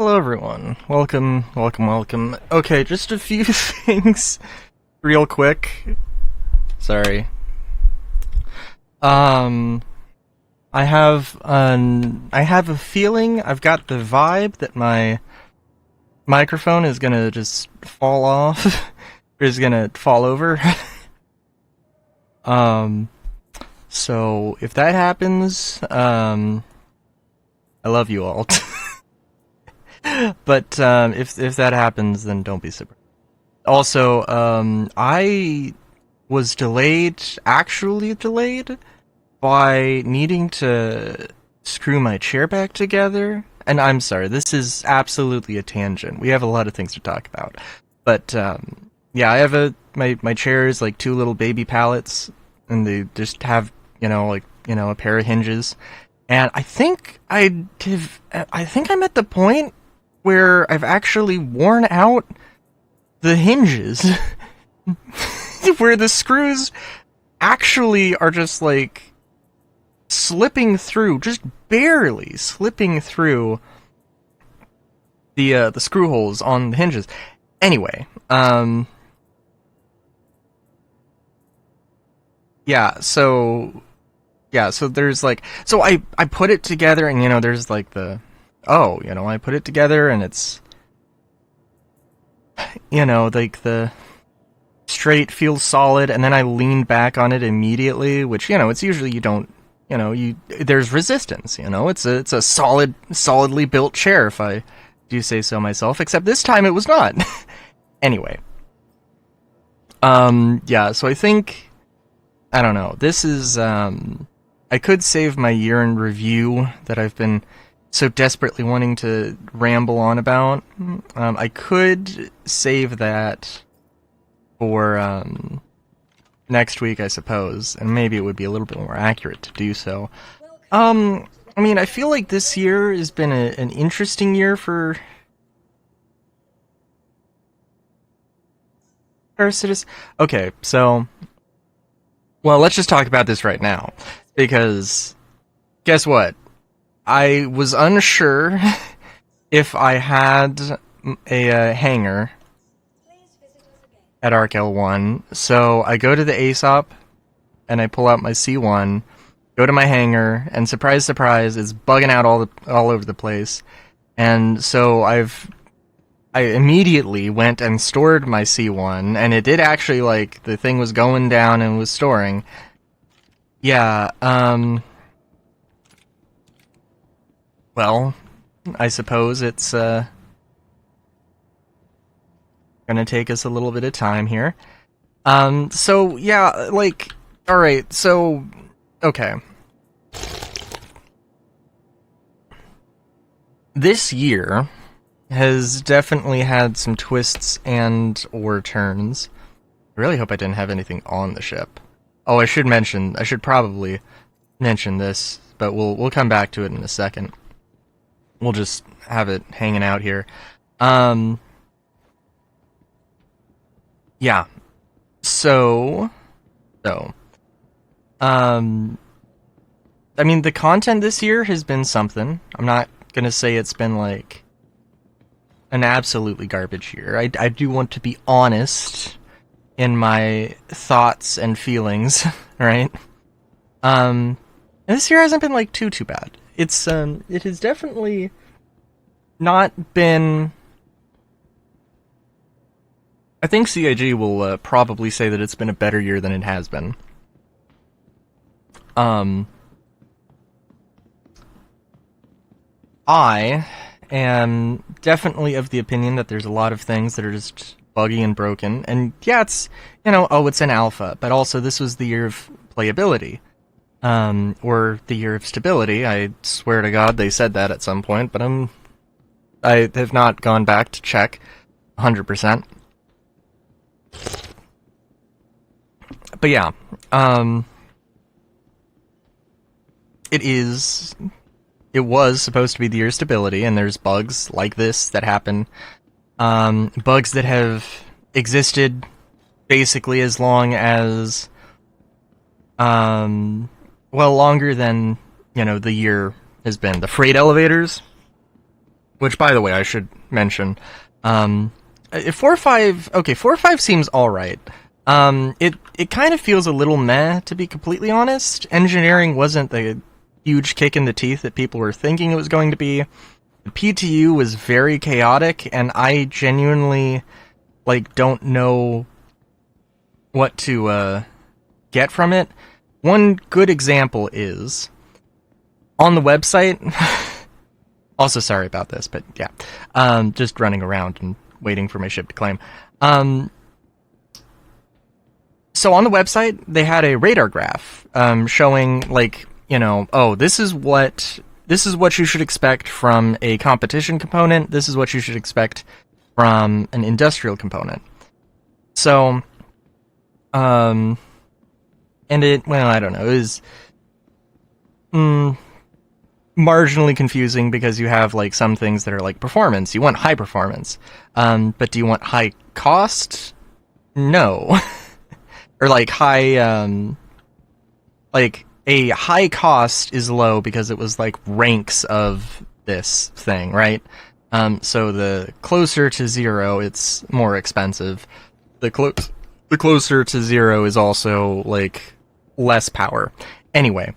Hello everyone. Welcome. Okay, just a few things real quick. Sorry. Um I have a feeling, I've got the vibe that my microphone is going to just fall off or is going to fall over. um so if that happens, I love you all. But if that happens, then don't be surprised. Also, I was actually delayed, by needing to screw my chair back together. And I'm sorry, this is absolutely a tangent. We have a lot of things to talk about. But yeah, I have my chair is like two little baby pallets, and they just have a pair of hinges. And I think I'm at the point where I've actually worn out the hinges, where the screws actually are just like slipping through, just barely slipping through the screw holes on the hinges. Anyway, so there's like, so I put it together, and there's like I put it together, and it's, like the straight feels solid, and then I lean back on it immediately, which, it's usually you don't, there's resistance, it's a solidly built chair, if I do say so myself, except this time it was not. Anyway. Yeah, so I think, I don't know, this is, I could save my year in review that I've been so desperately wanting to ramble on about. I could save that for next week, I suppose, and maybe it would be a little bit more accurate to do so. I mean, I feel like this year has been an interesting year for parasitis. Okay, so, well, let's just talk about this right now, because guess what? I was unsure if I had a hanger at Arc L1, so I go to the ASOP, and I pull out my C1, go to my hanger, and surprise, surprise, it's bugging out all over the place. And so I immediately went and stored my C1, and it did actually, like, the thing was going down and was storing. Yeah, well, I suppose it's, gonna take us a little bit of time here. So, yeah, like, alright, so, okay. This year has definitely had some twists and or turns. I really hope I didn't have anything on the ship. Oh, I should probably mention this, but we'll come back to it in a second. We'll just have it hanging out here. Yeah. So, I mean, the content this year has been something. I'm not gonna say it's been, like, an absolutely garbage year. I do want to be honest in my thoughts and feelings, right? This year hasn't been, like, too bad. It has definitely not been... I think CIG will probably say that it's been a better year than it has been. I am definitely of the opinion that there's a lot of things that are just buggy and broken. And yeah, it's, it's an alpha, but also this was the year of playability. Or the year of stability. I swear to God they said that at some point, but I have not gone back to check 100%. But yeah, it was supposed to be the year of stability, and there's bugs like this that happen. Bugs that have existed basically as long as, longer than, the year has been. The freight elevators, which, by the way, I should mention. 4.5, okay, 4.5 seems alright. It kind of feels a little meh, to be completely honest. Engineering wasn't the huge kick in the teeth that people were thinking it was going to be. The PTU was very chaotic, and I genuinely, don't know what to, get from it. One good example is, on the website, also sorry about this, but yeah, just running around and waiting for my ship to claim. So on the website, they had a radar graph, showing, oh, this is what you should expect from a competition component, this is what you should expect from an industrial component. So, and it, well, I don't know, it was marginally confusing because you have, some things that are performance. You want high performance. But do you want high cost? No. Or high, a high cost is low because it was ranks of this thing, right? So the closer to 0, it's more expensive. The closer to 0 is also less power. Anyway,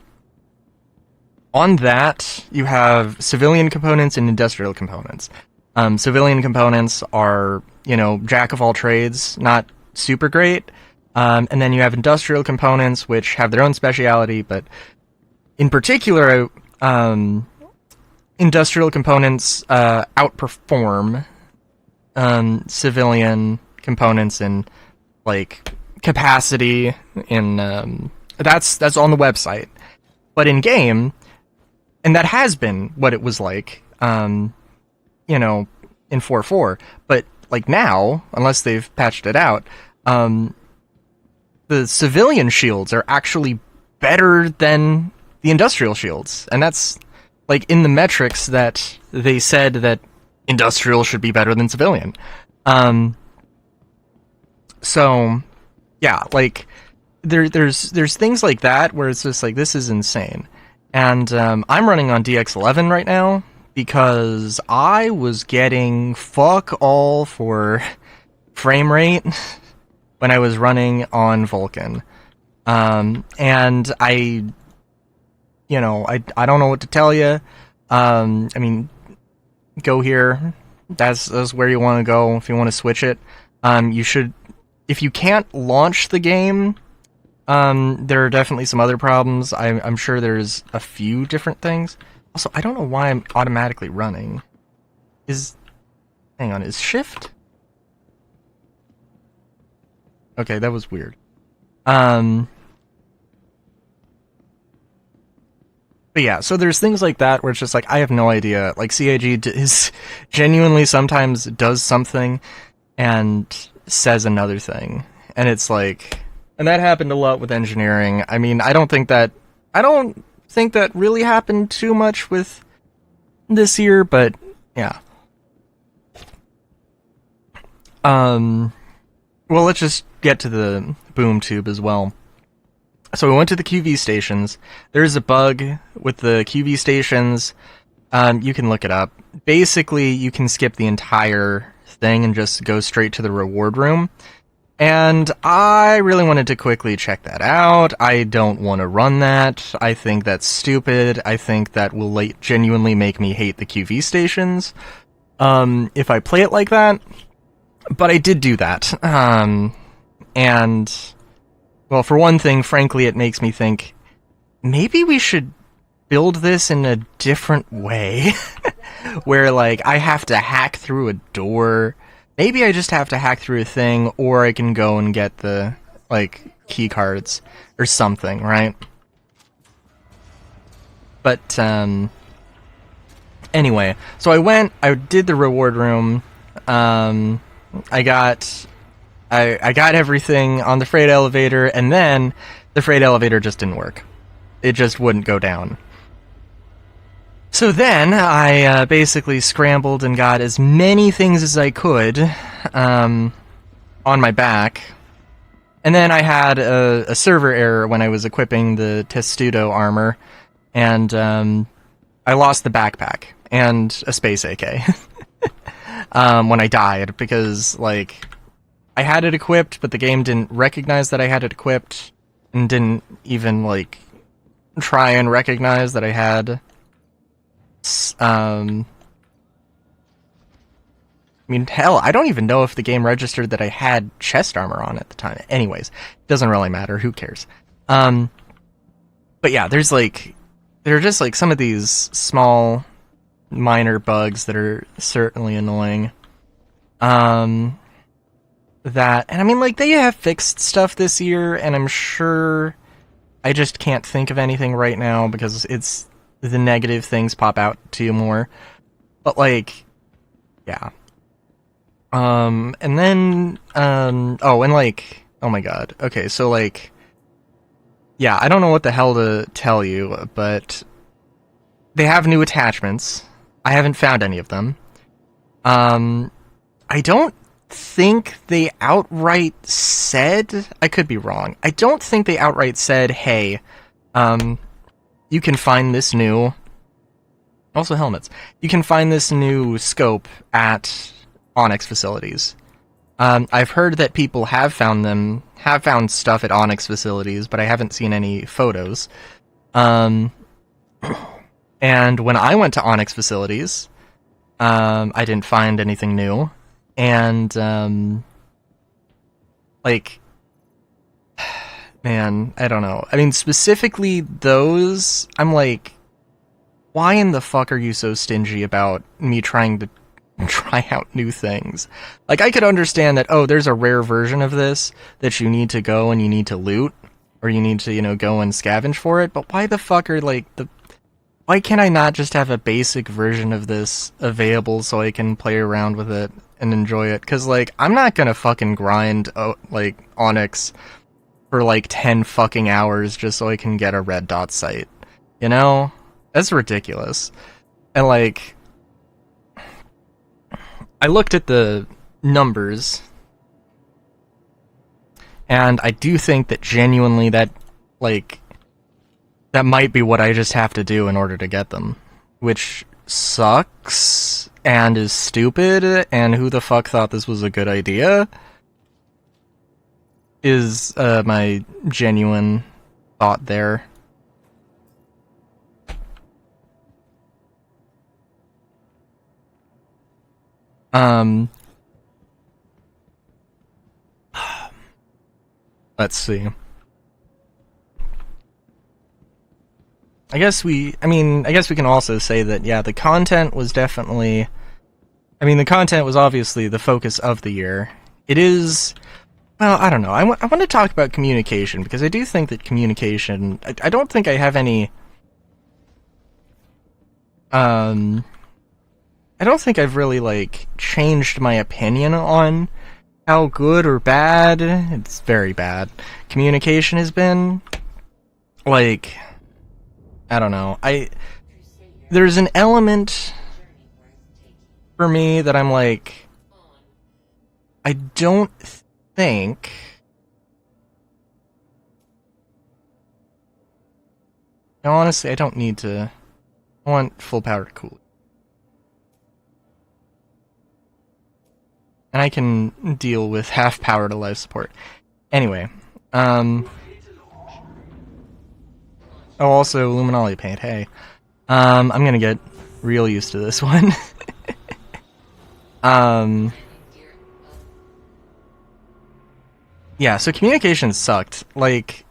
on that you have civilian components and industrial components. Civilian components are, jack of all trades, not super great. And then you have industrial components, which have their own speciality, but in particular, industrial components outperform civilian components in capacity. That's on the website, but in game, and that has been what it was in 4.4. But now, unless they've patched it out, the civilian shields are actually better than the industrial shields. And that's, in the metrics that they said that industrial should be better than civilian. So, yeah, there's things like that where it's just this is insane. And I'm running on DX11 right now because I was getting fuck all for frame rate when I was running on Vulcan. And I don't know what to tell you. I mean, go here. That's where you want to go if you want to switch it. You should, if you can't launch the game, there are definitely some other problems. I'm sure there's a few different things. Also, I don't know why I'm automatically running. Hang on, is shift? Okay, that was weird. But yeah, so there's things like that where it's just I have no idea. CIG is genuinely sometimes does something and says another thing. And it's and that happened a lot with engineering. I mean, I don't think that really happened too much with this year, but yeah. Well, let's just get to the boom tube as well. So we went to the QV stations. There's a bug with the QV stations. You can look it up. Basically, you can skip the entire thing and just go straight to the reward room. And I really wanted to quickly check that out. I don't want to run that. I think that's stupid. I think that will genuinely make me hate the QV stations if I play it like that. But I did do that. And, well, for one thing, frankly, it makes me think, maybe we should build this in a different way. Where, I have to hack through a door. Maybe I just have to hack through a thing, or I can go and get the, key cards or something, right? But, anyway, so I did the reward room, I got everything on the freight elevator, and then the freight elevator just didn't work. It just wouldn't go down. So then I basically scrambled and got as many things as I could on my back. And then I had a server error when I was equipping the Testudo armor, and I lost the backpack. and a space AK when I died, because, like, I had it equipped, but the game didn't recognize that I had it equipped, and didn't even, like, try and recognize that I had, I mean, hell, I don't even know if the game registered that I had chest armor on at the time. Anyways, doesn't really matter, who cares? But yeah, there are just, like, some of these small, minor bugs that are certainly annoying. And I mean, like, they have fixed stuff this year, and I'm sure I just can't think of anything right now because it's the negative things pop out to you more. But, like, yeah. And then, oh, and, like, oh my god. Okay, so, like, yeah, I don't know what the hell to tell you, but they have new attachments. I haven't found any of them. I don't think they outright said, I could be wrong, I don't think they outright said, hey, you can find this new, also helmets, you can find this new scope at Onyx facilities. I've heard that people have found stuff at Onyx facilities, but I haven't seen any photos. And when I went to Onyx facilities, I didn't find anything new. And, like, man, I don't know. I mean, specifically those, I'm like, why in the fuck are you so stingy about me trying to try out new things? Like, I could understand that, oh, there's a rare version of this that you need to go and you need to loot, or you need to, you know, go and scavenge for it, but why the fuck are, like, why can't I not just have a basic version of this available so I can play around with it and enjoy it? Because, like, I'm not gonna fucking grind, like, Onyx for, like, 10 fucking hours just so I can get a red dot sight. You know? That's ridiculous. And, like, I looked at the numbers, and I do think that genuinely that, like, that might be what I just have to do in order to get them. Which sucks, and is stupid, and who the fuck thought this was a good idea? Is, my genuine thought there. Let's see. I guess we can also say that, yeah, the content was definitely, I mean, the content was obviously the focus of the year. It is, well, I don't know, I want to talk about communication, because I do think that communication, I don't think I have any, I don't think I've really, like, changed my opinion on how good or bad, it's very bad, communication has been. Like, I don't know, there's an element for me that I'm like, I don't think, no, honestly, I don't need to, I want full power cooling. And I can deal with half power to life support. Anyway, oh, also, Luminali paint, hey. I'm gonna get real used to this one. Yeah, so communication sucked. Like,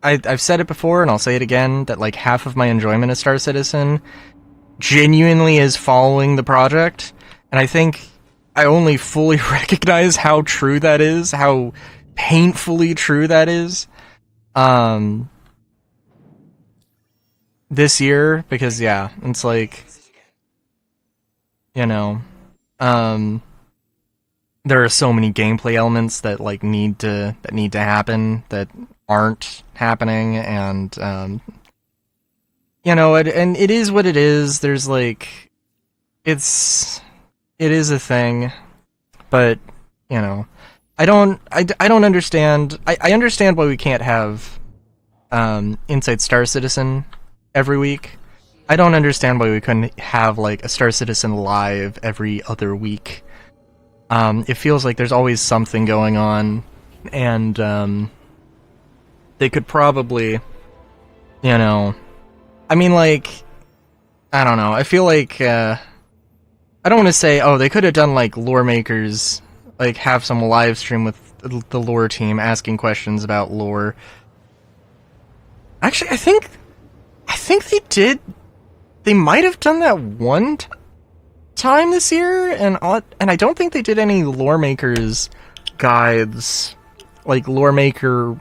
I've said it before, and I'll say it again, that, like, half of my enjoyment of Star Citizen genuinely is following the project, and I think I only fully recognize how true that is, how painfully true that is, this year, because, yeah, it's like, you know, there are so many gameplay elements that, like, need to happen that aren't happening, and, you know, and it is what it is. There's, like, it is a thing, but, you know, I don't understand. I understand why we can't have Inside Star Citizen every week, I don't understand why we couldn't have like a Star Citizen live every other week. It feels like there's always something going on, and they could probably, you know, I mean, like, I don't know. I feel like I don't want to say, oh, they could have done like lore makers, like have some live stream with the lore team asking questions about lore. Actually, I think they did. They might have done that one time this year, and I don't think they did any lore makers guides, like lore maker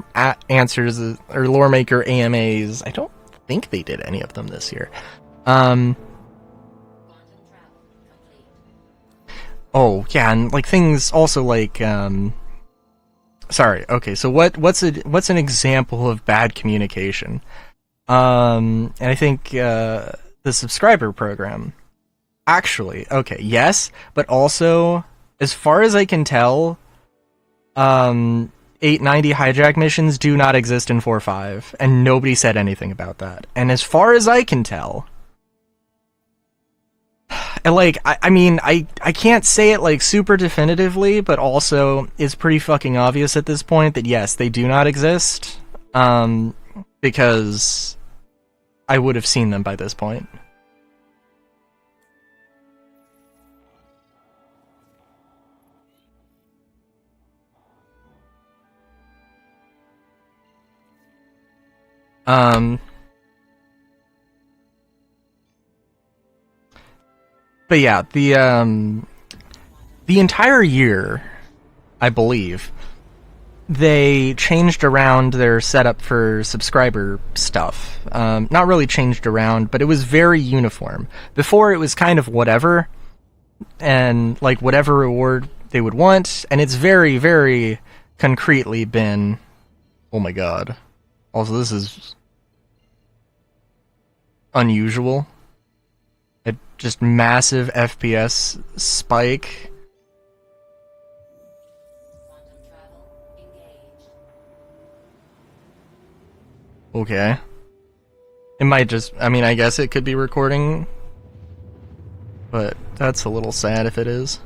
answers or lore maker AMAs. I don't think they did any of them this year. Oh yeah, and like things also like sorry. Okay, so what's an example of bad communication? And I think the subscriber program. Actually, okay, yes, but also, as far as I can tell, 890 hijack missions do not exist in 4.5, and nobody said anything about that. And as far as I can tell, and like, I mean, I can't say it like super definitively, but also it's pretty fucking obvious at this point that yes, they do not exist, because I would have seen them by this point. But yeah, the entire year, I believe, they changed around their setup for subscriber stuff. Not really changed around, but it was very uniform. Before, it was kind of whatever, and like whatever reward they would want, and it's very, very concretely been, oh my god. Also, this is unusual. A just massive FPS spike. Okay. It might just, I mean, I guess it could be recording, but that's a little sad if it is.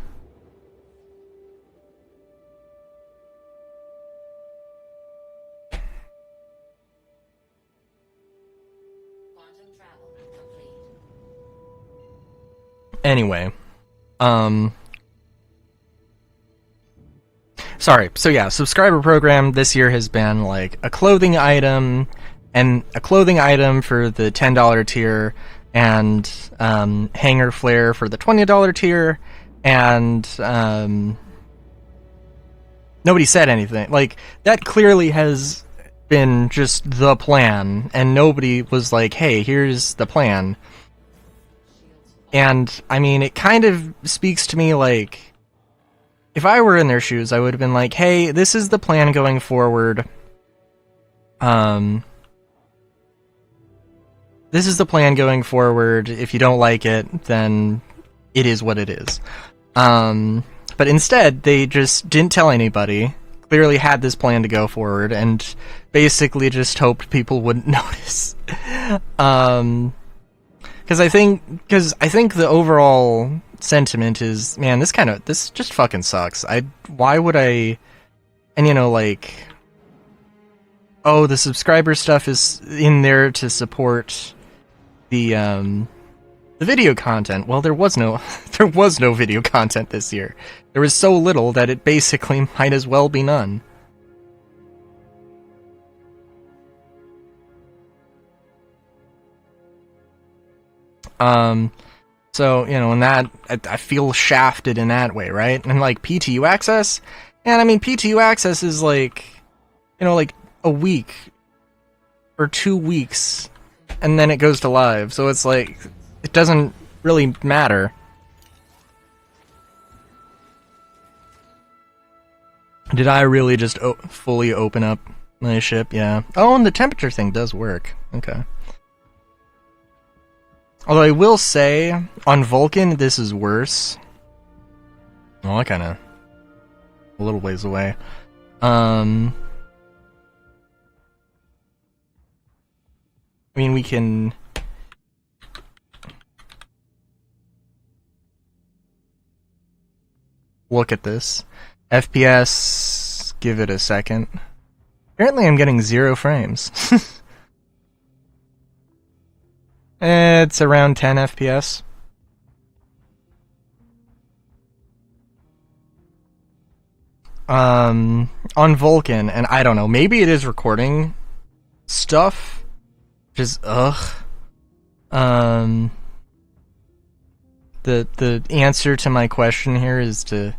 Anyway, sorry. So yeah, subscriber program this year has been like a clothing item, and a clothing item for the $10 tier, and hanger flare for the $20 tier, and nobody said anything. Like, that clearly has been just the plan, and nobody was like, hey, here's the plan. And, I mean, it kind of speaks to me like, if I were in their shoes, I would have been like, hey, this is the plan going forward. This is the plan going forward. If you don't like it, then it is what it is. But instead, they just didn't tell anybody, clearly had this plan to go forward, and basically just hoped people wouldn't notice. Because I think the overall sentiment is, man, this just fucking sucks. Why would I, and you know, like, oh, the subscriber stuff is in there to support the video content. Well, there was no video content this year. There was so little that it basically might as well be none. So, you know, in that, I feel shafted in that way, right? And like PTU access, and I mean, PTU access is like, you know, like a week or 2 weeks, and then it goes to live. So it's like, it doesn't really matter. Did I really just fully open up my ship? Yeah. Oh, and the temperature thing does work. Okay. Although I will say, on Vulcan, this is worse. Well, I kinda... a little ways away. I mean, we can... look at this. FPS, give it a second. Apparently I'm getting 0 frames. It's around 10 FPS. On Vulkan, and I don't know, maybe it is recording stuff. Just ugh. The answer to my question here is to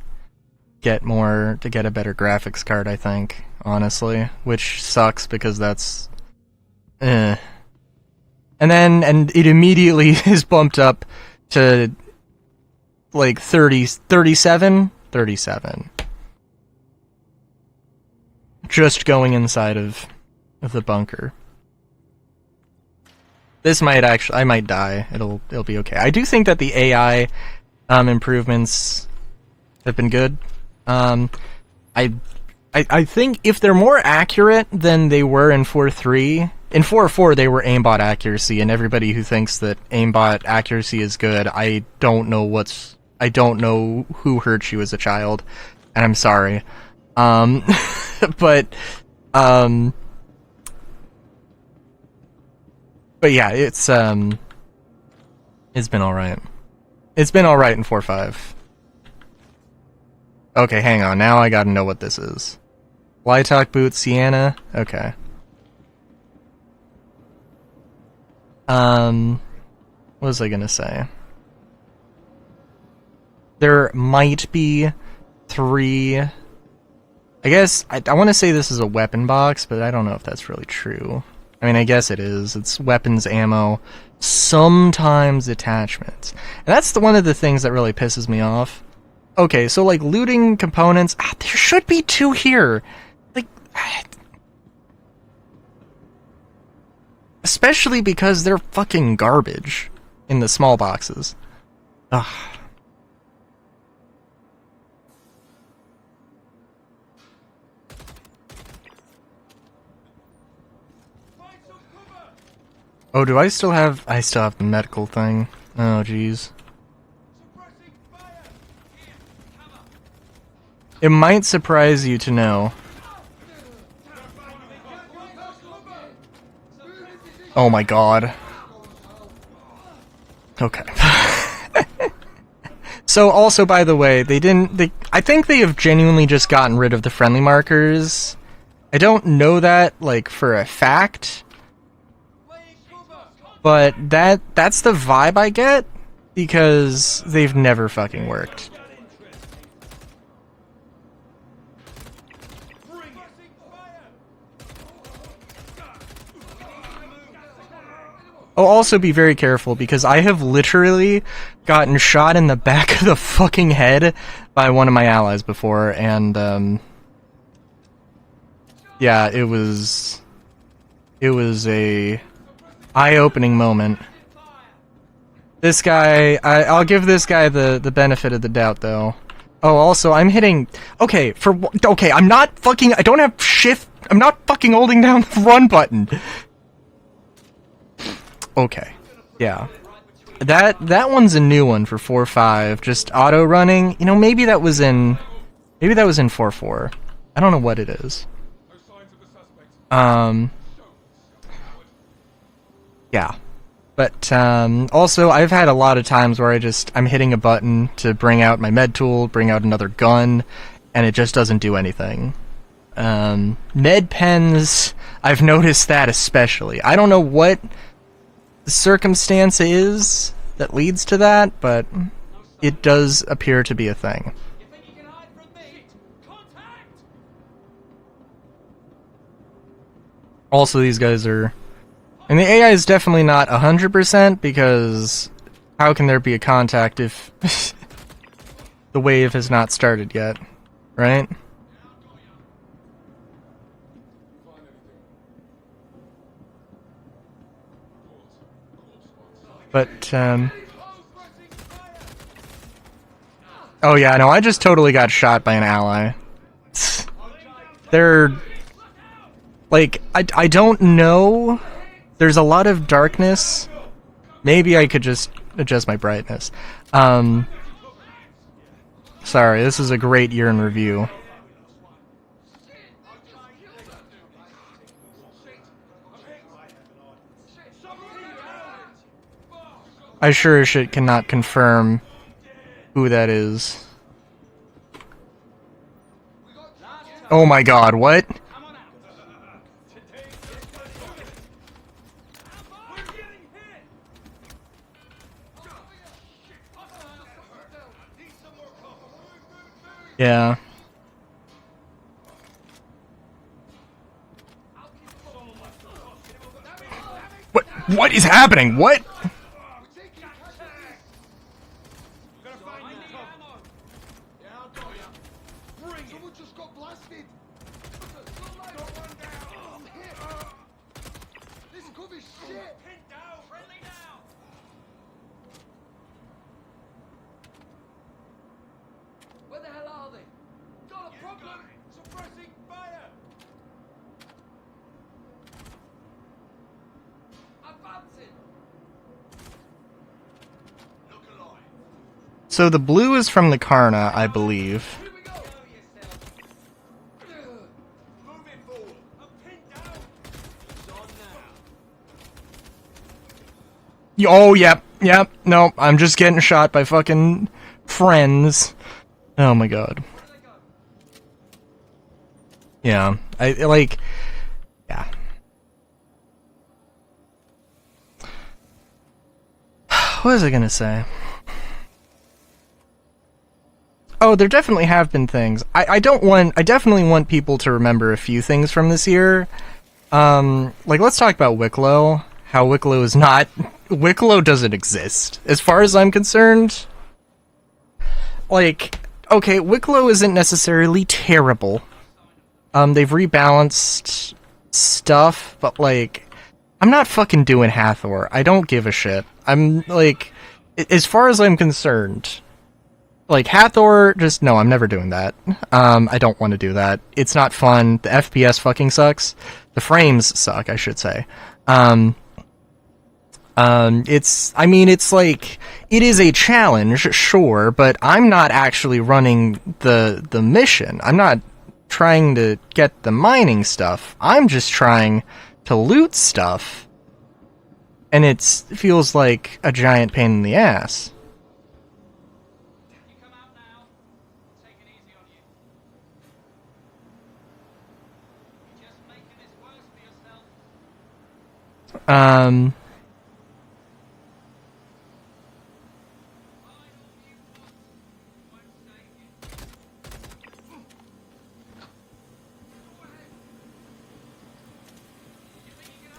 get a better graphics card, I think, honestly, which sucks because that's and it immediately is bumped up to like 37 just going inside of the bunker. This might I might die. It'll be okay. I do think that the AI improvements have been good. I think if they're more accurate than they were in 4.3, in 4.4 they were aimbot accuracy, and everybody who thinks that aimbot accuracy is good, I don't know who hurt you as a child, and I'm sorry. But yeah, it's been alright. It's been alright in 4.5. Okay, hang on, now I gotta know what this is. Flytalk boot, Sienna, okay. What was I gonna say? There might be 3... I guess, I want to say this is a weapon box, but I don't know if that's really true. I mean, I guess it is. It's weapons, ammo, sometimes attachments. And that's one of the things that really pisses me off. Okay, so like looting components, there should be 2 here. Like, especially because they're fucking garbage in the small boxes. Ugh. Oh, do I still have... I still have the medical thing. Oh, jeez. It might surprise you to know. Oh my god. Okay. So, also, by the way, I think they have genuinely just gotten rid of the friendly markers. I don't know that, like, for a fact. But that's the vibe I get, because they've never fucking worked. Oh, also be very careful, because I have literally gotten shot in the back of the fucking head by one of my allies before, and, yeah, it was a eye-opening moment. This guy, I'll give this guy the benefit of the doubt, though. Oh, also, I'm hitting... Okay, I'm not fucking... I don't have shift... I'm not fucking holding down the run button. Okay, yeah. That one's a new one for 4.5, just auto-running. You know, maybe that was in 4.4. I don't know what it is. Yeah. But, also, I've had a lot of times where I'm hitting a button to bring out my med tool, bring out another gun, and it just doesn't do anything. Med pens, I've noticed that especially. I don't know what the circumstance is that leads to that, but it does appear to be a thing. Also, these guys are... And the AI is definitely not 100%, because how can there be a contact if the wave has not started yet, right? But, oh yeah, no, I just totally got shot by an ally. They're... Like, I don't know... There's a lot of darkness. Maybe I could just adjust my brightness. Sorry, this is a great year in review. I sure as shit cannot confirm who that is. Oh my god, what? Yeah. What is happening? What? Where the hell are they? Got a problem! Suppressing fire! Advancing! Look alive. So the blue is from the Karna, I believe. Here we go! Moving forward. I'm pinned down. It's on now. Oh, yep, yep. No, I'm just getting shot by fucking friends. Oh my god. Yeah, I like. Yeah. What was I gonna say? Oh, there definitely have been things. I definitely want people to remember a few things from this year. Like, let's talk about Wicklow. How Wicklow is not... Wicklow doesn't exist, as far as I'm concerned. Like, okay, Wicklow isn't necessarily terrible. They've rebalanced stuff, but, like, I'm not fucking doing Hathor. I don't give a shit. I'm, like, as far as I'm concerned... Like, Hathor, just, no, I'm never doing that. I don't want to do that. It's not fun. The FPS fucking sucks. The frames suck, I should say. It's like, it is a challenge, sure, but I'm not actually running the mission. I'm not trying to get the mining stuff. I'm just trying to loot stuff. And it feels like a giant pain in the ass.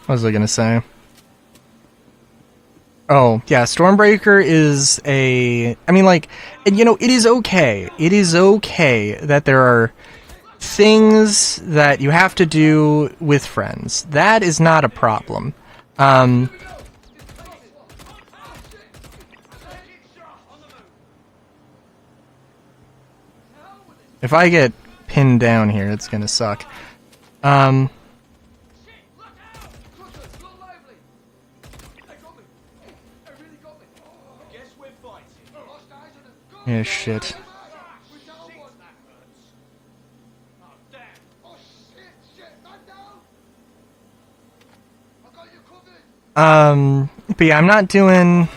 What was I gonna say? Oh, yeah, Stormbreaker is a... I mean, like, you know, it is okay. It is okay that there are things that you have to do with friends. That is not a problem. If I get pinned down here, it's gonna suck. Yeah, shit. But yeah, I'm not doing...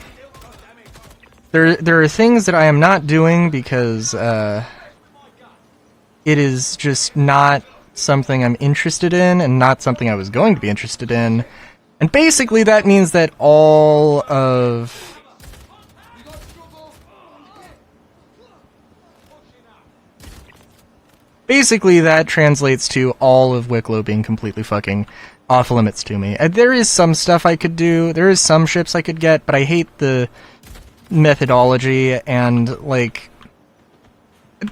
There are things that I am not doing because, it is just not something I'm interested in, and not something I was going to be interested in. And basically that means that all of... Basically, that translates to all of Wicklow being completely fucking off limits to me. There is some stuff I could do, there is some ships I could get, but I hate the methodology, and, like...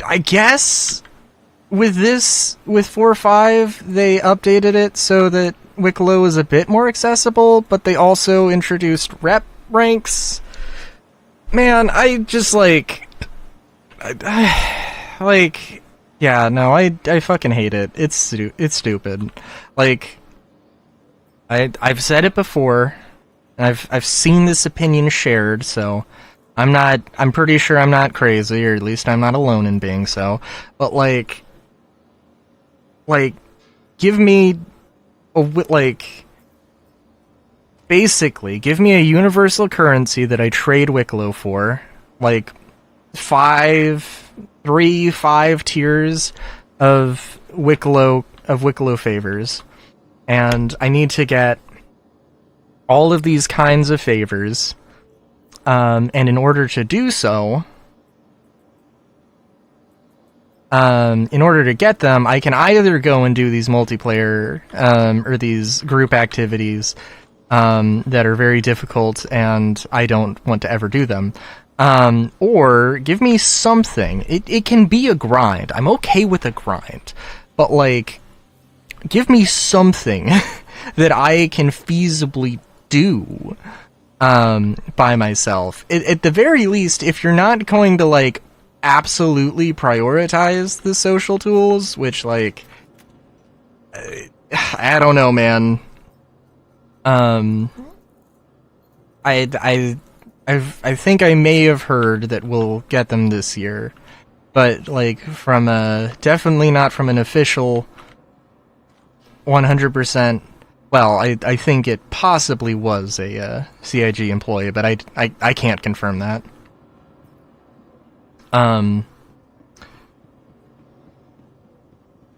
I guess with this, with 4.5, they updated it so that Wicklow is a bit more accessible, but they also introduced rep ranks. Man, I just, like... like... Yeah, no, I fucking hate it. It's stupid. Like, I've said it before, and I've seen this opinion shared, so I'm pretty sure I'm not crazy, or at least I'm not alone in being so. But like, give me basically, give me a universal currency that I trade Wicklow for, like 5 tiers of Wicklow favors, and I need to get all of these kinds of favors. And in order to do so, in order to get them, I can either go and do these multiplayer or these group activities that are very difficult, and I don't want to ever do them. Or give me something. It can be a grind. I'm okay with a grind, but like, give me something that I can feasibly do by myself. At the very least, if you're not going to like absolutely prioritize the social tools, which like I don't know, man. I think I may have heard that we'll get them this year, but like from a definitely not from an official 100%. Well, I think it possibly was a CIG employee, but I can't confirm that. But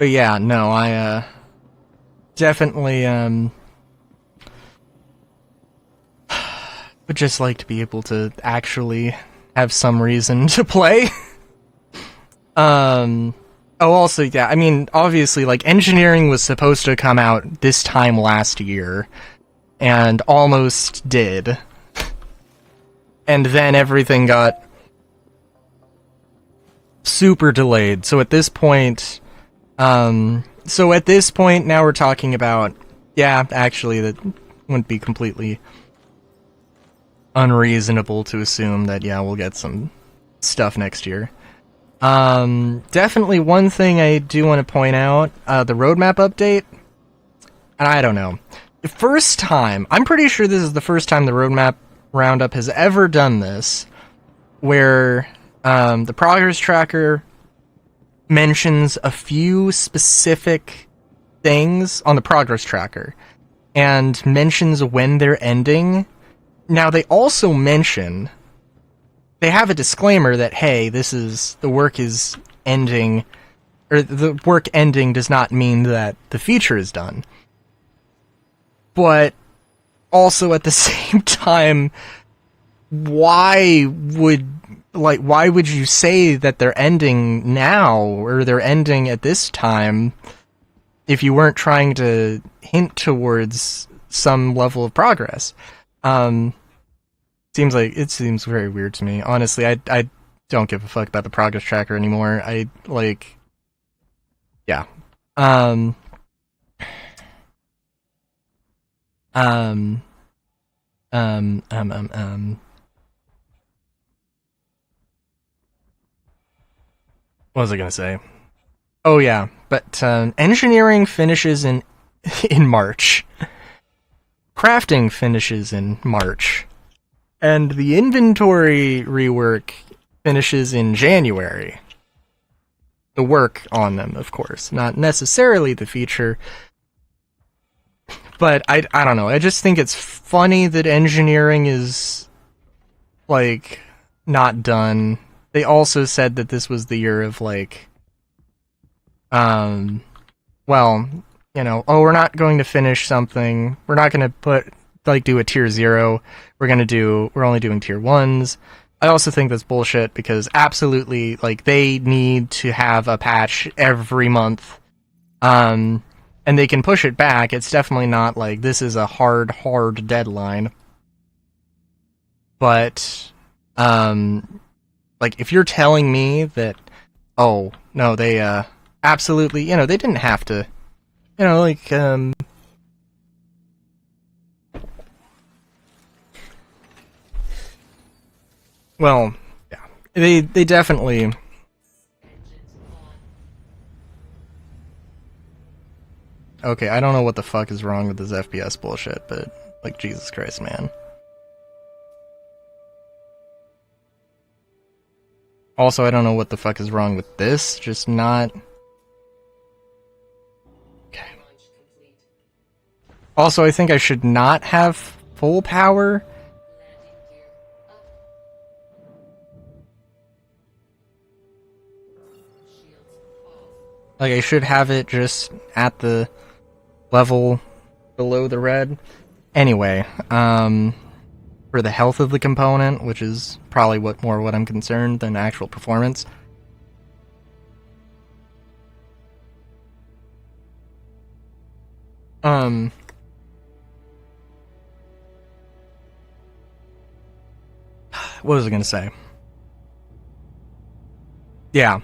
yeah, no, I definitely would just like to be able to actually have some reason to play. Oh, also, yeah, I mean, obviously, like, engineering was supposed to come out this time last year, and almost did. And then everything got super delayed, so at this point, now we're talking about, yeah, actually, that wouldn't be completely unreasonable to assume that, yeah, we'll get some stuff next year. Definitely one thing I do want to point out, the roadmap update, and I don't know. The first time, I'm pretty sure this is the first time the roadmap roundup has ever done this, where, the progress tracker mentions a few specific things on the progress tracker, and mentions when they're ending. Now, they also mention, they have a disclaimer that, hey, the work is ending, or the work ending does not mean that the feature is done. But also at the same time, why would you say that they're ending now, or they're ending at this time, if you weren't trying to hint towards some level of progress? It seems very weird to me. Honestly, I don't give a fuck about the progress tracker anymore. Yeah. What was I gonna say? Oh yeah, but engineering finishes in March. Crafting finishes in March. And the inventory rework finishes in January. The work on them, of course. Not necessarily the feature. But I don't know. I just think it's funny that engineering is, like, not done. They also said that this was the year of, like, well, you know, oh, we're not going to finish something. We're not going to do a tier 0. We're only doing tier 1s. I also think that's bullshit, because absolutely, like, they need to have a patch every month. And they can push it back. It's definitely not like this is a hard deadline. But, like, if you're telling me that, oh, no, they, absolutely, you know, they didn't have to, you know, like, well, yeah, they definitely. Okay, I don't know what the fuck is wrong with this FPS bullshit, but, like, Jesus Christ, man. Also, I don't know what the fuck is wrong with this, just not... Okay. Also, I think I should not have full power. Like, I should have it just at the level below the red. Anyway, for the health of the component, which is probably what I'm concerned than actual performance. What was I gonna say? Yeah,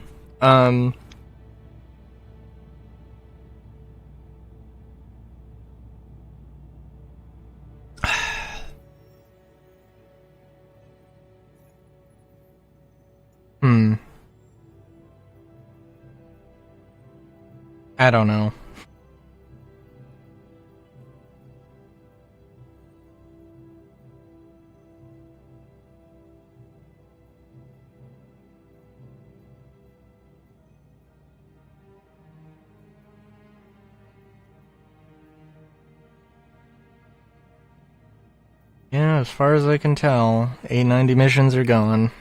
I don't know. Yeah, as far as I can tell, 890 missions are gone.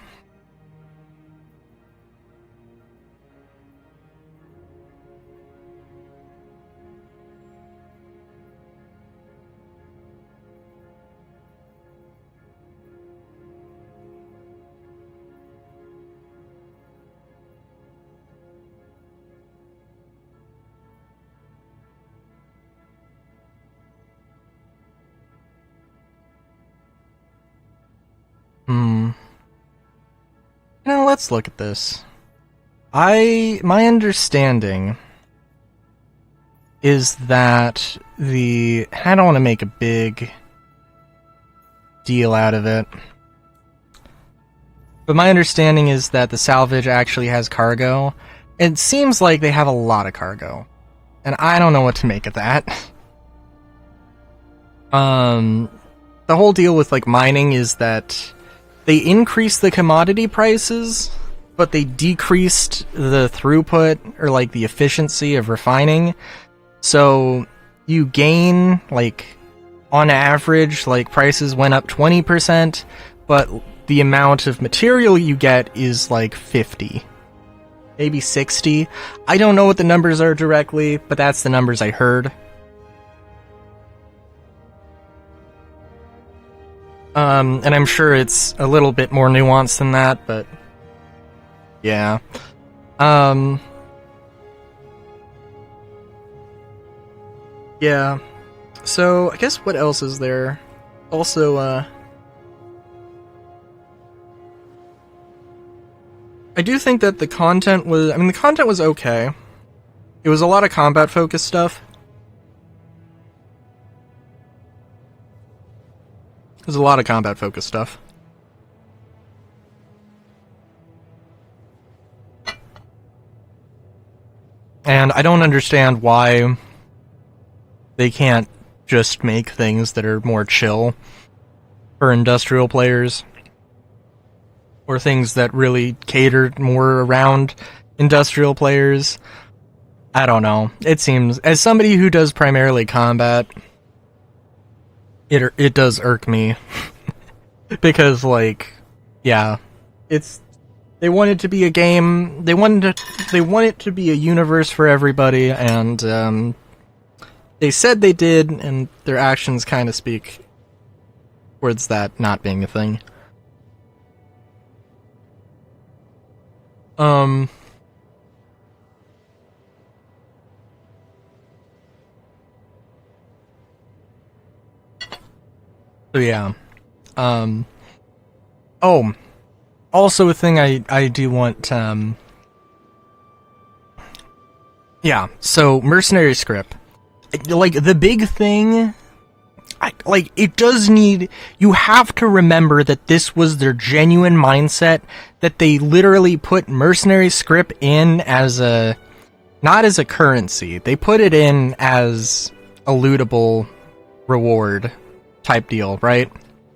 Now let's look at this. My understanding is that I don't want to make a big deal out of it, but my understanding is that the salvage actually has cargo. It seems like they have a lot of cargo, and I don't know what to make of that. The whole deal with like mining is that they increased the commodity prices, but they decreased the throughput, or like the efficiency of refining. So you gain, like, on average, like, prices went up 20%, but the amount of material you get is like 50. Maybe 60. I don't know what the numbers are directly, but that's the numbers I heard. And I'm sure it's a little bit more nuanced than that, but yeah. Yeah. So, I guess what else is there? Also, I do think that the content was okay. It was a lot of combat-focused stuff. There's a lot of combat-focused stuff. And I don't understand why they can't just make things that are more chill for industrial players, or things that really cater more around industrial players. I don't know. It seems, as somebody who does primarily combat, it does irk me. Because, like, yeah, they want it to be a game, they want it to be a universe for everybody, and they said they did, and their actions kind of speak towards that not being a thing. So yeah. Oh, also a thing I do want, yeah, so mercenary script. Like, the big thing, you have to remember that this was their genuine mindset, that they literally put mercenary script in as not as a currency, they put it in as a lootable reward type deal, right?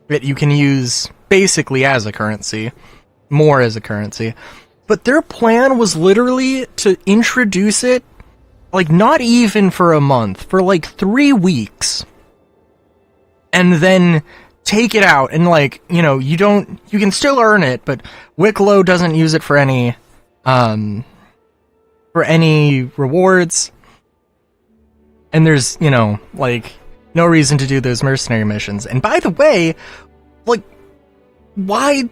That you can use basically as a currency. more as a currency. But their plan was literally to introduce it, like, not even for a month, for like 3 weeks. And then take it out, and like, you know, you can still earn it, but Wicklow doesn't use it for any rewards. And there's, you know, like, no reason to do those mercenary missions. And by the way, like, why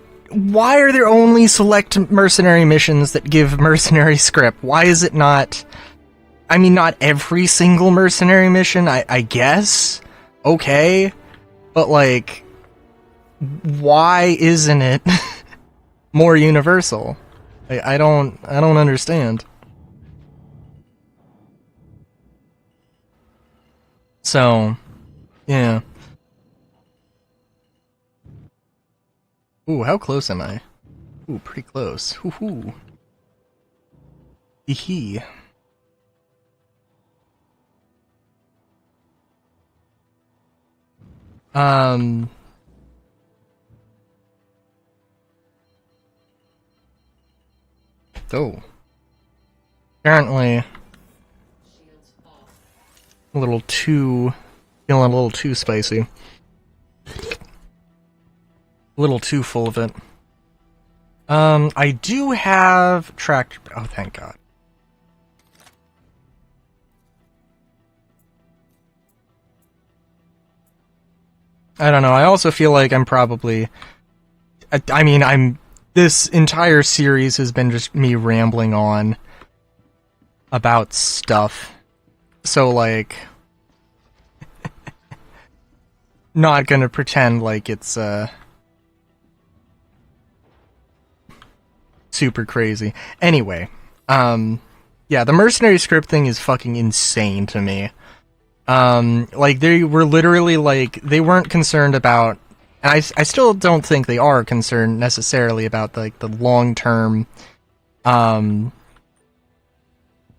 are there only select mercenary missions that give mercenary script? Why is it not... I mean, not every single mercenary mission, I guess? Okay. But, like, why isn't it more universal? I don't understand. So, yeah. Ooh, how close am I? Ooh, pretty close. Hoo-hoo. Hee-hee. Oh. Apparently, feeling a little too spicy. A little too full of it. I do have tractor... Oh, thank God. I don't know, I also feel like I'm probably... I mean, this entire series has been just me rambling on about stuff. So, like... not gonna pretend like it's, super crazy. Anyway, yeah, the mercenary script thing is fucking insane to me. Like, they were literally, like, they weren't concerned about, and I still don't think they are concerned necessarily about, like, the long-term,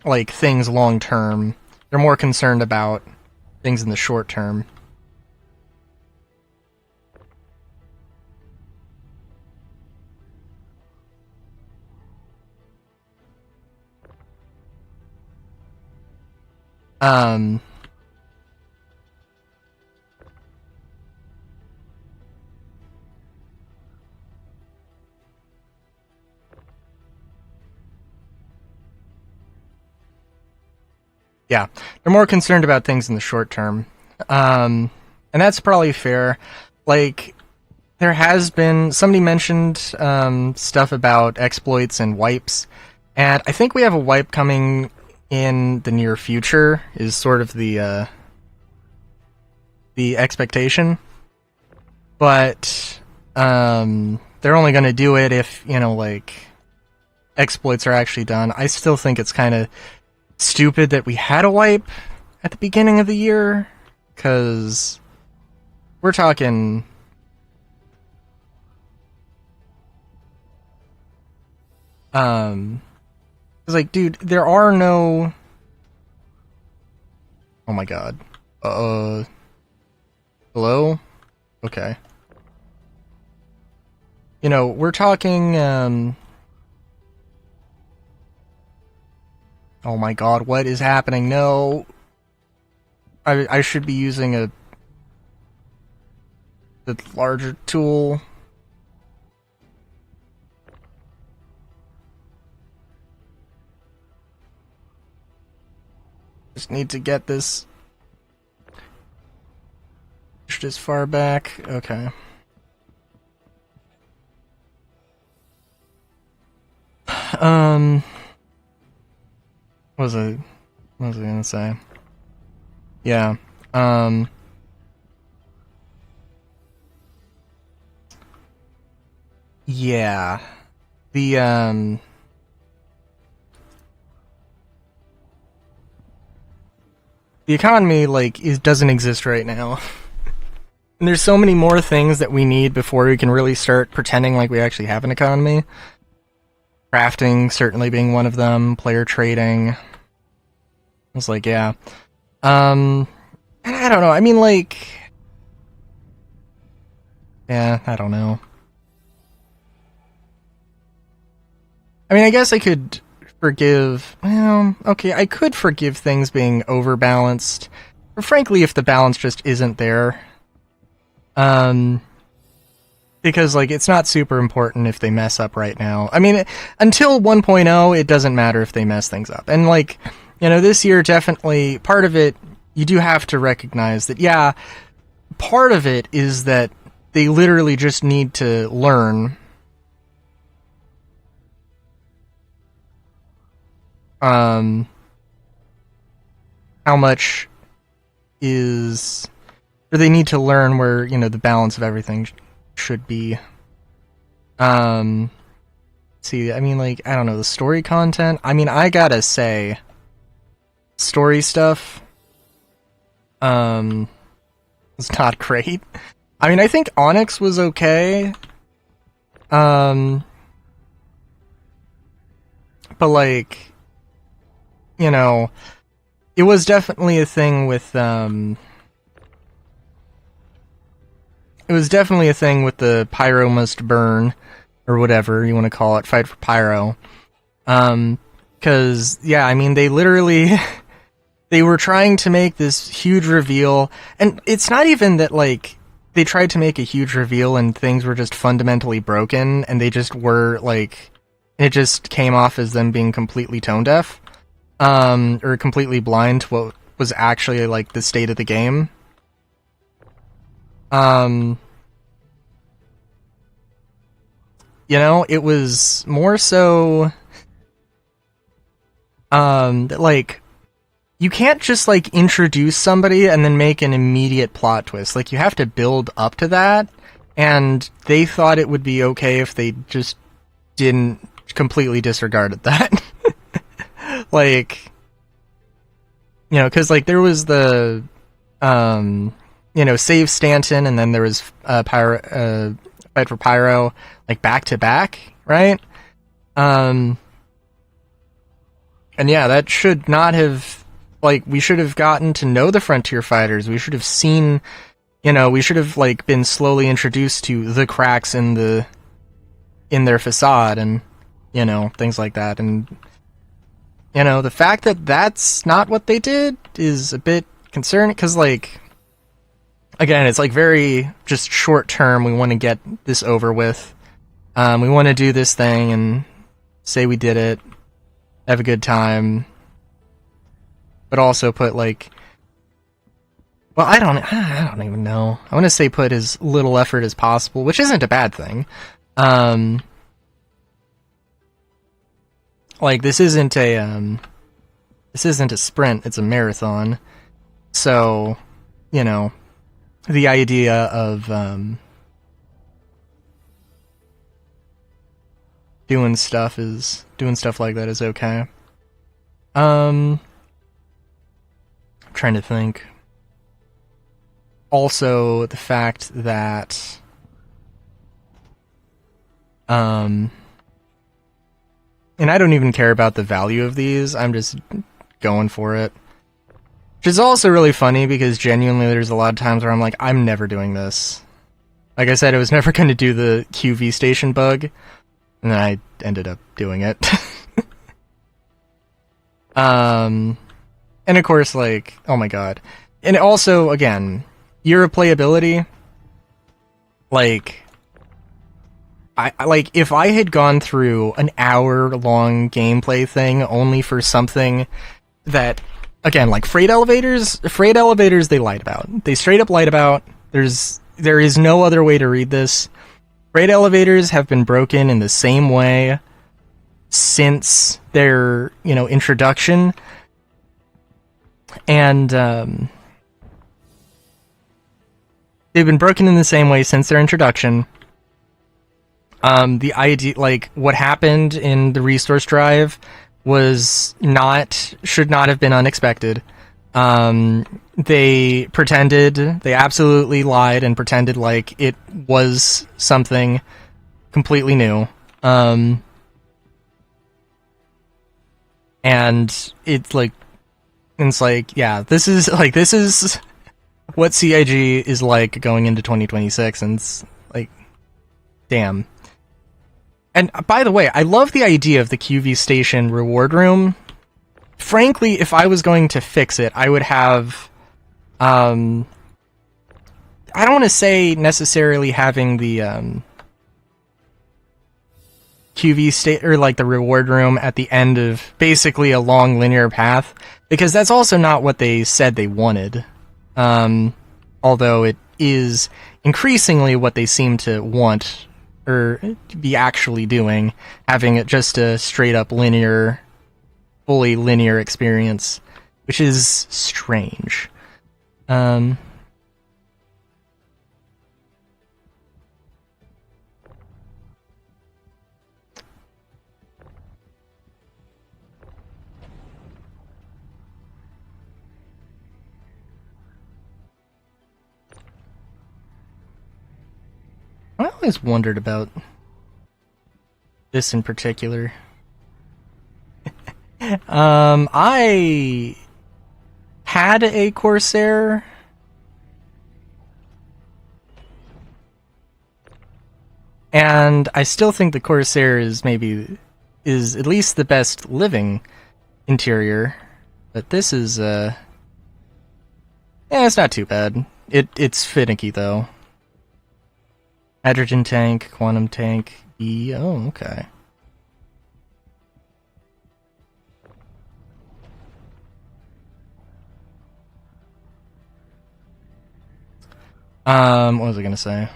like, things long-term. They're more concerned about things in the short term. Yeah, they're more concerned about things in the short term. And that's probably fair. Like, there has been... Somebody mentioned stuff about exploits and wipes, and I think we have a wipe coming in the near future, is sort of the expectation. But they're only going to do it if, you know, like, exploits are actually done. I still think it's kind of stupid that we had a wipe at the beginning of the year, because we're talking... it's like, dude, there are no... Oh my god. Hello? Okay. You know, we're talking, oh my god, what is happening? No! I should be using the larger tool. Just need to get this pushed as far back. Okay. What was I gonna say? Yeah. Yeah. The economy, like, doesn't exist right now. And there's so many more things that we need before we can really start pretending like we actually have an economy. Crafting certainly being one of them, player trading. It's like, yeah. And I don't know, I mean, like... Yeah, I don't know. I mean, I guess I could forgive... Well, okay, I could forgive things being overbalanced. Or frankly, if the balance just isn't there. Because, like, it's not super important if they mess up right now. I mean, until 1.0, it doesn't matter if they mess things up. And, like, you know, this year, definitely, part of it, you do have to recognize that, yeah, part of it is that they literally just need to learn how much is... Or they need to learn where, you know, the balance of everything should be. See, I mean, like, I don't know, the story content? I mean, I gotta say, story stuff, was not great. I mean, I think Onyx was okay. But, like, you know, it was definitely a thing with, it was definitely a thing with the Pyro Must Burn, or whatever you want to call it, Fight for Pyro. Cause, yeah, I mean, they literally, they were trying to make this huge reveal, and it's not even that, like, they tried to make a huge reveal and things were just fundamentally broken, and they just were, like, it just came off as them being completely tone deaf, or completely blind to what was actually, like, the state of the game. You know, it was more so, that, like, you can't just, like, introduce somebody and then make an immediate plot twist. Like, you have to build up to that, and they thought it would be okay if they just didn't completely disregarded that. Like, you know, because, like, there was the, you know, Save Stanton, and then there was Fight for Pyro, like, back-to-back, right? And yeah, that should not have, like, we should have gotten to know the Frontier Fighters. We should have seen, you know, we should have, like, been slowly introduced to the cracks in their facade, and, you know, things like that. And, you know, the fact that that's not what they did is a bit concerning, because, like, again, it's, like, very just short term. We want to get this over with. We want to do this thing and say we did it, have a good time, but also put, like, well, I don't even know. I want to say put as little effort as possible, which isn't a bad thing. Like, this isn't a sprint, it's a marathon. So, you know, the idea of doing stuff like that is okay. I'm trying to think. Also, the fact that and I don't even care about the value of these, I'm just going for it. Which is also really funny, because genuinely there's a lot of times where I'm like, I'm never doing this. Like I said, I was never going to do the QV station bug, and then I ended up doing it. And of course, like, oh my god. And also, again, year of playability, like, like, if I had gone through an hour-long gameplay thing only for something that, again, like, freight elevators, they lied about. They straight up lied about. There is no other way to read this. Freight elevators have been broken in the same way since their, you know, introduction. And, they've been broken in the same way since their introduction. The idea, like, what happened in the resource drive should not have been unexpected. They absolutely lied and pretended like it was something completely new. And it's like, yeah, this is what CIG is like going into 2026, and it's like, damn. And by the way, I love the idea of the QV station reward room. Frankly, if I was going to fix it, I would have, I don't want to say necessarily having the QV state or like the reward room at the end of basically a long linear path, because that's also not what they said they wanted. Although it is increasingly what they seem to want or be actually doing, having it just a straight up linear, fully linear experience, which is strange. I always wondered about this in particular. I had a Corsair. And I still think the Corsair is at least the best living interior. But this is it's not too bad. It's finicky though. Hydrogen tank, quantum tank, oh, okay. What was I gonna say?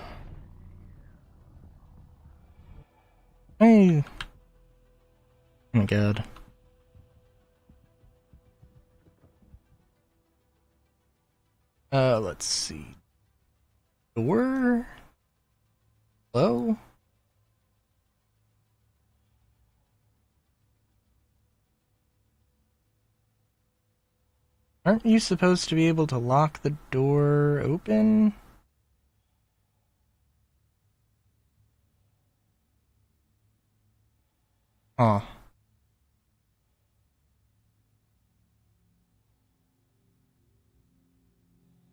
Hey. Oh my god. Let's see. Door? Hello? Aren't you supposed to be able to lock the door open? Oh.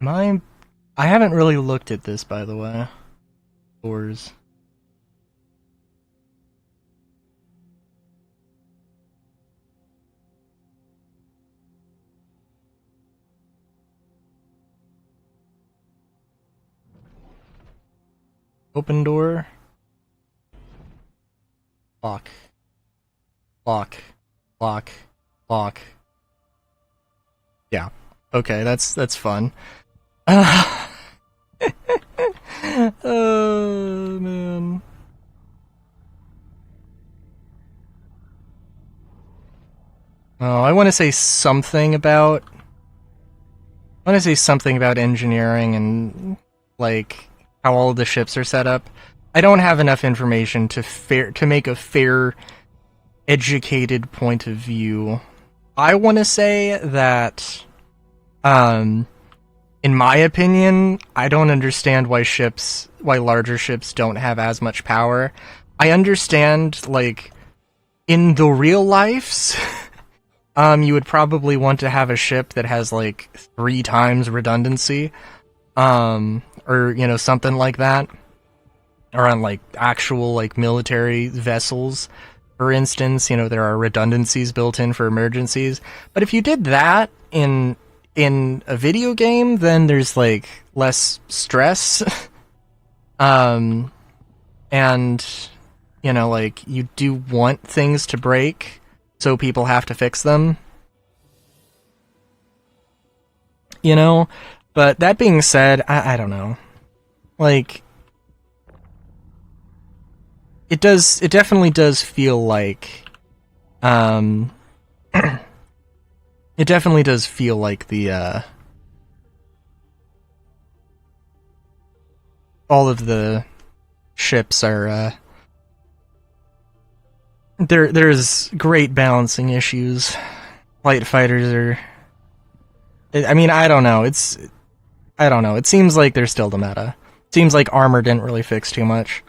I haven't really looked at this, by the way. Doors. Open door. Lock. Lock. Lock. Lock. Yeah. Okay, that's fun. Oh, man. Oh, I want to say something about engineering and like how all of the ships are set up. I don't have enough information to make a fair, educated point of view. I want to say that, in my opinion, I don't understand why larger ships don't have as much power. I understand, like, in the real lives, you would probably want to have a ship that has, like, 3 times redundancy, or, you know, something like that. Or on, like, actual, like, military vessels, for instance, you know, there are redundancies built in for emergencies. But if you did that in a video game, then there's like less stress. And you know, like, you do want things to break, so people have to fix them. You know? But that being said, I don't know. Like, it definitely does feel like, it definitely does feel like the, all of the ships are, there's great balancing issues. Light fighters are, I mean, I don't know, it seems like they're still the meta. It seems like armor didn't really fix too much.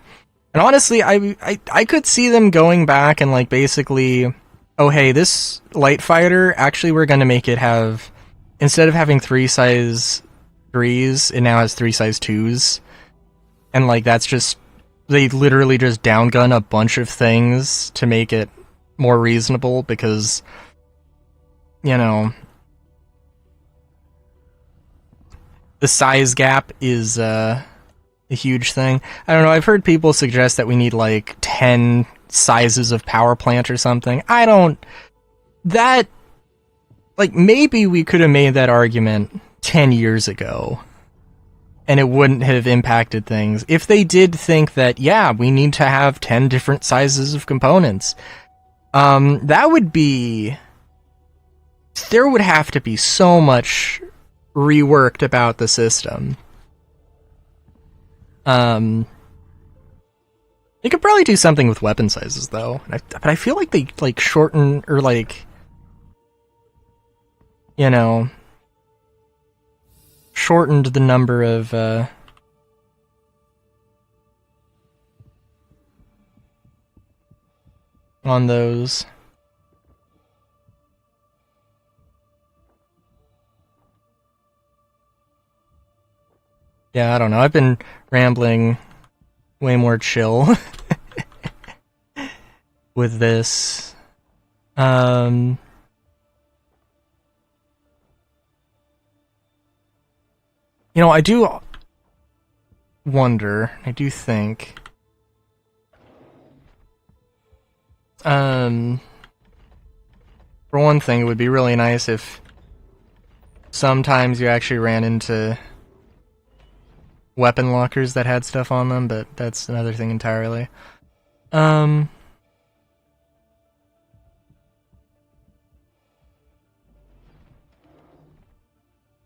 And honestly, I could see them going back and, like, basically, oh hey, this light fighter, actually we're gonna make it have, instead of having 3 size 3s, it now has 3 size 2s. And, like, that's just they literally just downgun a bunch of things to make it more reasonable because, you know, the size gap is a huge thing. I don't know, I've heard people suggest that we need like 10 sizes of power plant or something. That, like, maybe we could have made that argument 10 years ago and it wouldn't have impacted things. If they did think that, yeah, we need to have 10 different sizes of components, that would be... There would have to be so much reworked about the system. You could probably do something with weapon sizes, though. But I feel like they, like, shorten, or, like... You know... shortened the number of, on those. Yeah, I don't know. I've been rambling way more chill with this. You know, I do wonder, I do think, for one thing, it would be really nice if sometimes you actually ran into weapon lockers that had stuff on them, but that's another thing entirely. Oh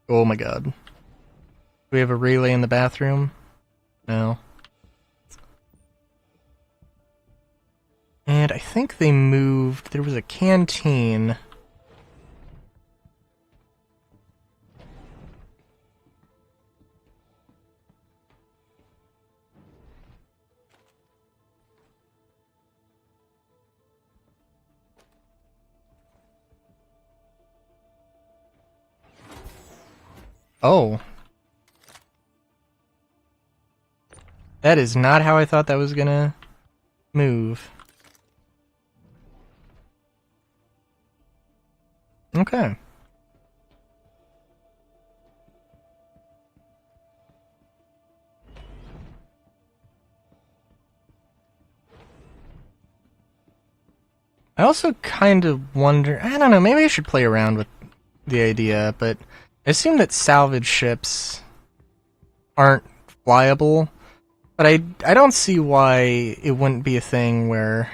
my god. Do we have a relay in the bathroom? No. And I think they moved... There was a canteen... Oh. That is not how I thought that was gonna move. Okay. I also kind of wonder... I don't know, maybe I should play around with the idea, but I assume that salvage ships aren't flyable, but I don't see why it wouldn't be a thing where...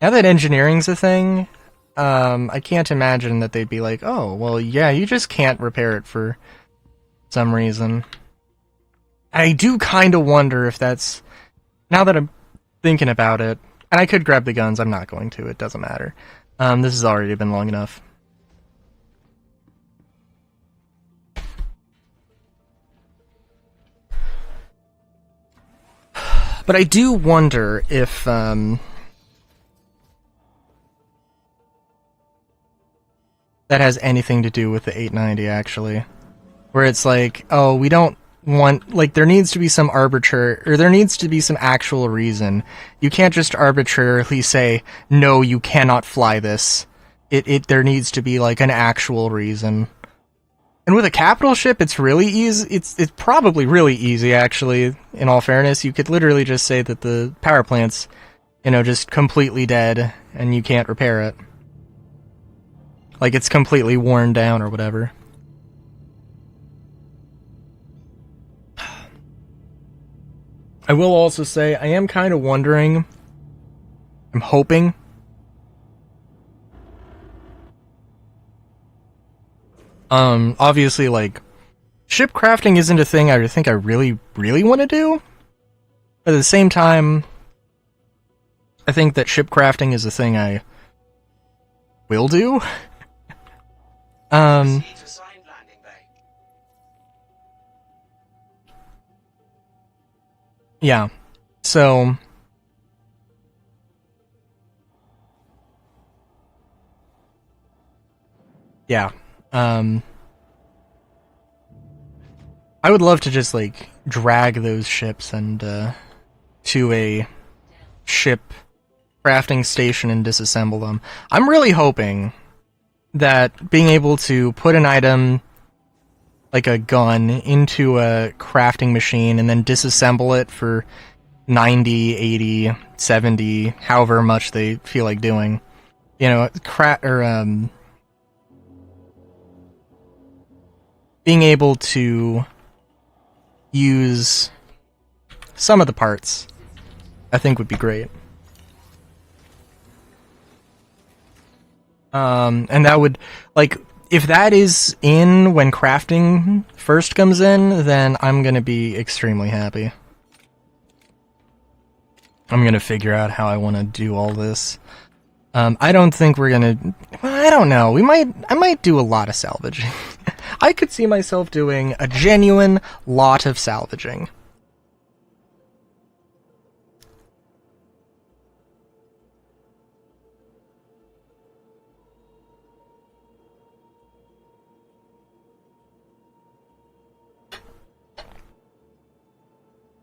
Now that engineering's a thing, I can't imagine that they'd be like, oh, well, yeah, you just can't repair it for some reason. I do kind of wonder if that's... Now that I'm thinking about it, and I could grab the guns, I'm not going to, it doesn't matter. This has already been long enough. But I do wonder if, that has anything to do with the 890, actually. Where it's like, oh, we don't want... Like, there needs to be some arbitrary... Or there needs to be some actual reason. You can't just arbitrarily say, no, you cannot fly this. There needs to be, like, an actual reason. And with a capital ship, it's really easy. It's probably really easy, actually, in all fairness. You could literally just say that the power plant's, you know, just completely dead, and you can't repair it. Like, it's completely worn down or whatever. I will also say, I am kind of wondering... I'm hoping... Obviously, like, ship crafting isn't a thing I think I really, really want to do. But at the same time, I think that ship crafting is a thing I will do. Yeah. So... Yeah. I would love to just, like, drag those ships and, to a ship crafting station and disassemble them. I'm really hoping that being able to put an item like a gun into a crafting machine and then disassemble it for 90, 80, 70, however much they feel like doing. You know, being able to use some of the parts, I think would be great. And that would, like, if that is in when crafting first comes in, then I'm gonna be extremely happy. I'm gonna figure out how I want to do all this. I don't think we're gonna... Well, I don't know. I might do a lot of salvaging. I could see myself doing a genuine lot of salvaging.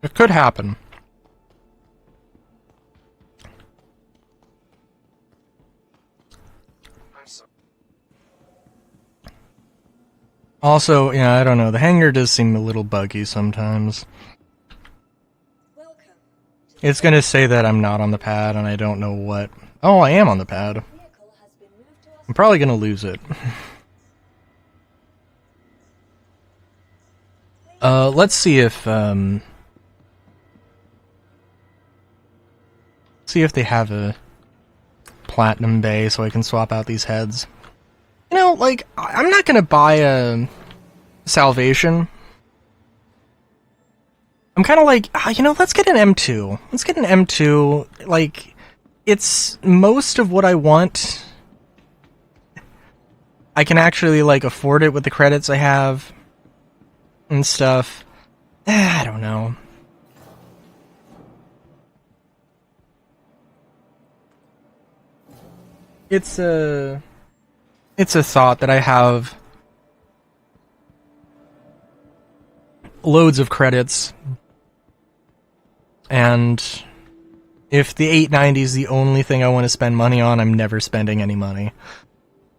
It could happen. Also, yeah, I don't know, the hangar does seem a little buggy sometimes. It's gonna say that I'm not on the pad, and I don't know what... Oh, I am on the pad. I'm probably gonna lose it. Let's see if, see if they have a platinum bay so I can swap out these heads. You know, like, I'm not gonna buy a salvation. I'm kind of like, you know, let's get an M2. Let's get an M2. Like, it's most of what I want. I can actually, like, afford it with the credits I have and stuff. I don't know. It's a thought that I have loads of credits, and if the 890 is the only thing I want to spend money on, I'm never spending any money.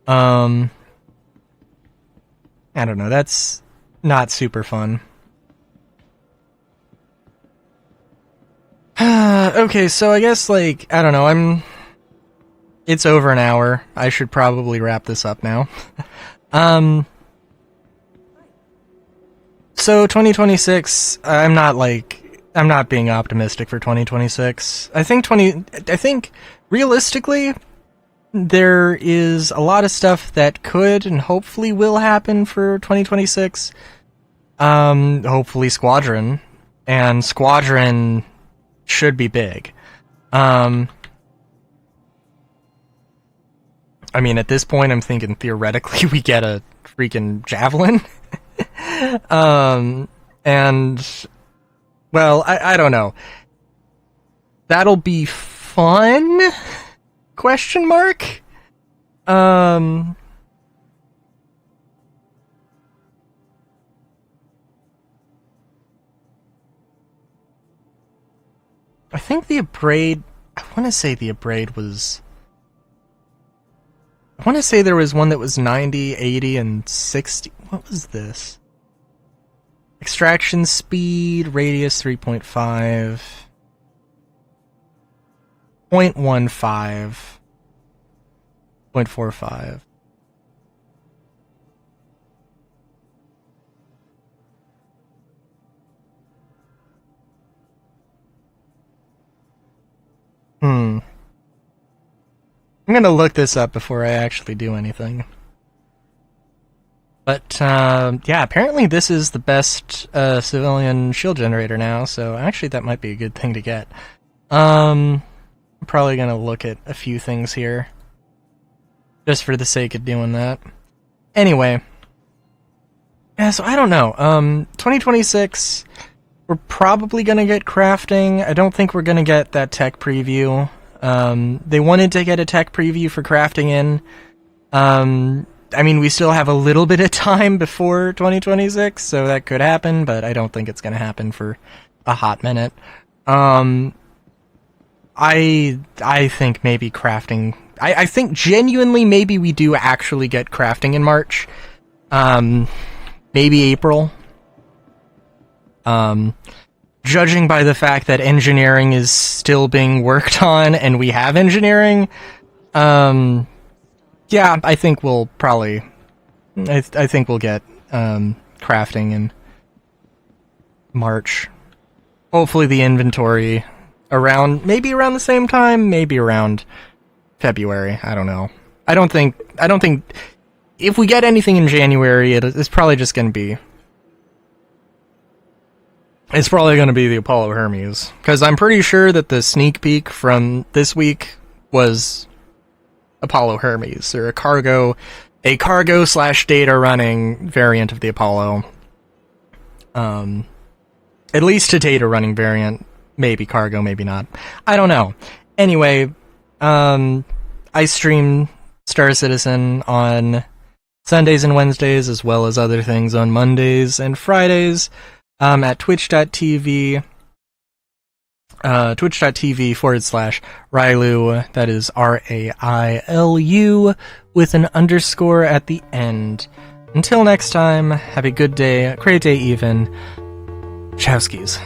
I don't know, that's not super fun. Okay, so I guess, like, I don't know, it's over an hour. I should probably wrap this up now. So 2026, I'm not being optimistic for 2026. I think realistically, there is a lot of stuff that could and hopefully will happen for 2026. Hopefully Squadron, and Squadron should be big. I mean, at this point, I'm thinking theoretically we get a freaking Javelin. And, well, I don't know. That'll be fun? Question mark? I think the Abrade... I want to say the Abrade was... I want to say there was one that was 90, 80, and 60. What was this? Extraction speed, radius 3.5. 0.15. 0.45. I'm gonna look this up before I actually do anything. But, yeah, apparently this is the best civilian shield generator now, so actually that might be a good thing to get. I'm probably gonna look at a few things here, just for the sake of doing that. Anyway. Yeah, so I don't know. 2026, we're probably gonna get crafting. I don't think we're gonna get that tech preview. They wanted to get a tech preview for crafting in. I mean, we still have a little bit of time before 2026, so that could happen, but I don't think it's going to happen for a hot minute. I think maybe crafting. I think genuinely maybe we do actually get crafting in March. Maybe April. Judging by the fact that engineering is still being worked on and we have engineering, yeah, I think we'll probably. I think we'll get crafting in March. Hopefully the inventory maybe around the same time, maybe around February. I don't know. I don't think if we get anything in January, it's probably just going to be. It's probably going to be the Apollo Hermes, because I'm pretty sure that the sneak peek from this week was Apollo Hermes, or a cargo / data running variant of the Apollo. At least a data running variant, maybe cargo, maybe not. I don't know. Anyway, I stream Star Citizen on Sundays and Wednesdays, as well as other things on Mondays and Fridays, at twitch.tv, twitch.tv/Railu, that is RAILU, with an underscore at the end. Until next time, have a good day, great day even. Chowskis.